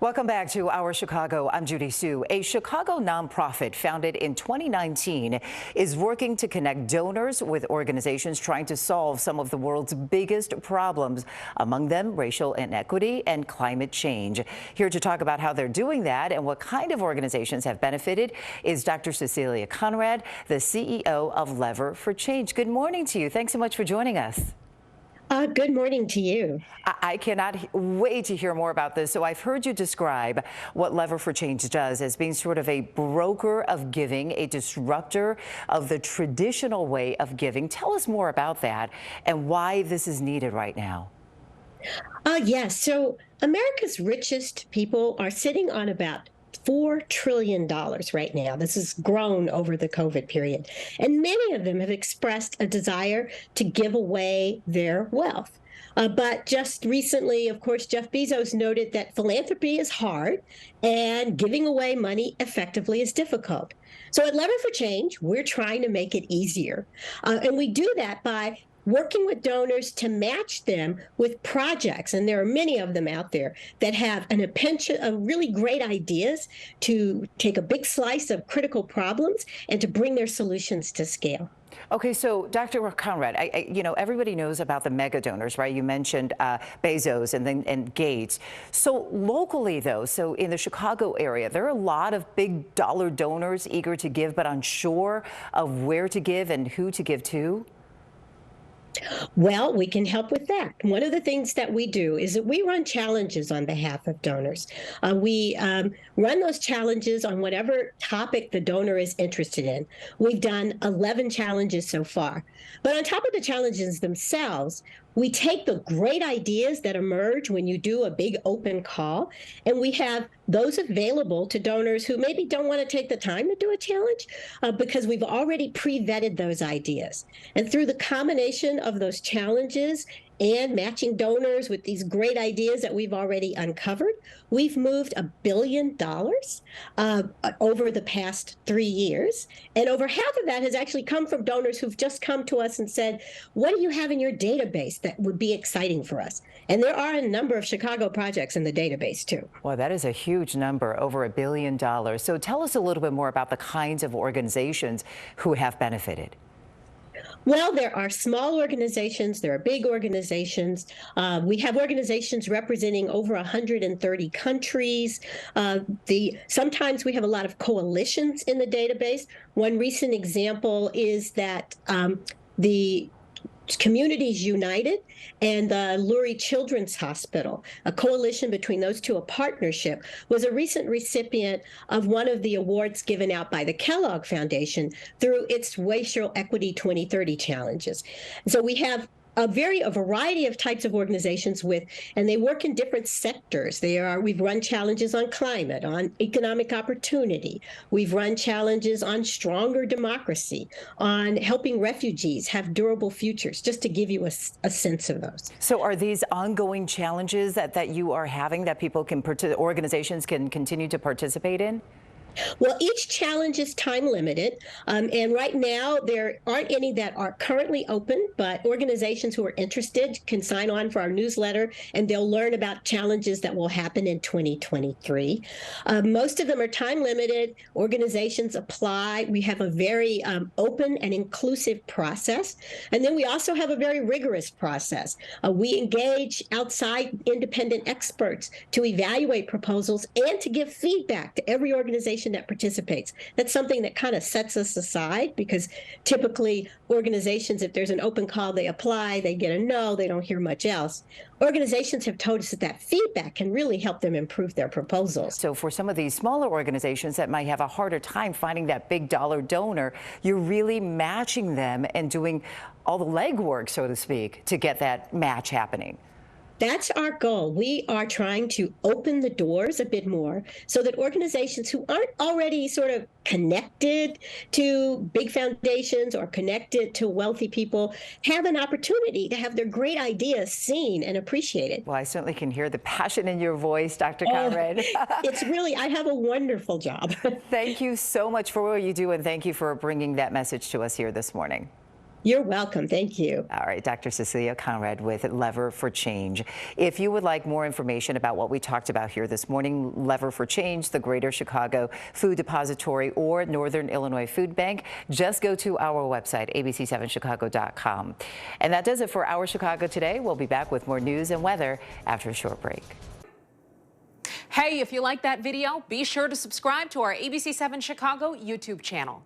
Welcome back to Our Chicago. I'm Judy Sue. A Chicago nonprofit founded in 2019 is working to connect donors with organizations trying to solve some of the world's biggest problems, among them racial inequity and climate change. Here to talk about how they're doing that and what kind of organizations have benefited is Dr. Cecilia Conrad, the CEO of Lever for Change. Good morning to you. Thanks so much for joining us. Good morning to you. I cannot wait to hear more about this. So I've heard you describe what Lever for Change does as being sort of a broker of giving, a disruptor of the traditional way of giving. Tell us more about that and why this is needed right now. Yes, so America's richest people are sitting on about $4 trillion right now. This has grown over the COVID period. And many of them have expressed a desire to give away their wealth. But just recently, of course, Jeff Bezos noted that philanthropy is hard and giving away money effectively is difficult. So at Lever for Change, we're trying to make it easier. And we do that by working with donors to match them with projects, and there are many of them out there that have a penchant of really great ideas to take a big slice of critical problems and to bring their solutions to scale. Okay, so Dr. Conrad, everybody knows about the mega donors, right? You mentioned Bezos and Gates. So locally, though, so in the Chicago area, there are a lot of big dollar donors eager to give, but unsure of where to give and who to give to. Well, we can help with that. One of the things that we do is that we run challenges on behalf of donors. We run those challenges on whatever topic the donor is interested in. We've done 11 challenges so far. But on top of the challenges themselves, we take the great ideas that emerge when you do a big open call, and we have those available to donors who maybe don't want to take the time to do a challenge because we've already pre-vetted those ideas. And through the combination of those challenges and matching donors with these great ideas that we've already uncovered, we've moved $1 billion over the past 3 years. And over half of that has actually come from donors who've just come to us and said, what do you have in your database that would be exciting for us? And there are a number of Chicago projects in the database, too. Well, that is a huge number, over $1 billion. So tell us a little bit more about the kinds of organizations who have benefited. Well, there are small organizations, there are big organizations. We have organizations representing over 130 countries. Sometimes we have a lot of coalitions in the database. One recent example is that the Communities United and the Lurie Children's Hospital, a coalition between those two, a partnership, was a recent recipient of one of the awards given out by the Kellogg Foundation through its Racial Equity 2030 challenges. So we have a variety of types of organizations and they work in different sectors. We've run challenges on climate, on economic opportunity. We've run challenges on stronger democracy, on helping refugees have durable futures, just to give you a sense of those. So are these ongoing challenges that you are having that organizations can continue to participate in? Well, each challenge is time limited, and right now there aren't any that are currently open, but organizations who are interested can sign on for our newsletter, and they'll learn about challenges that will happen in 2023. Most of them are time limited. Organizations apply. We have a very open and inclusive process, and then we also have a very rigorous process. We engage outside independent experts to evaluate proposals and to give feedback to every organization that participates. That's something that kind of sets us aside because typically organizations, if there's an open call, they apply, they get a no, they don't hear much else. Organizations have told us that feedback can really help them improve their proposals. So for some of these smaller organizations that might have a harder time finding that big dollar donor, you're really matching them and doing all the legwork, so to speak, to get that match happening. That's our goal. We are trying to open the doors a bit more so that organizations who aren't already sort of connected to big foundations or connected to wealthy people have an opportunity to have their great ideas seen and appreciated. Well, I certainly can hear the passion in your voice, Dr. Conrad. It's really, I have a wonderful job. Thank you so much for what you do, and thank you for bringing that message to us here this morning. You're welcome. Thank you. All right, Dr. Cecilia Conrad with Lever for Change. If you would like more information about what we talked about here this morning, Lever for Change, the Greater Chicago Food Depository, or Northern Illinois Food Bank, just go to our website, abc7chicago.com. And that does it for Our Chicago Today. We'll be back with more news and weather after a short break. Hey, if you like that video, be sure to subscribe to our ABC7 Chicago YouTube channel.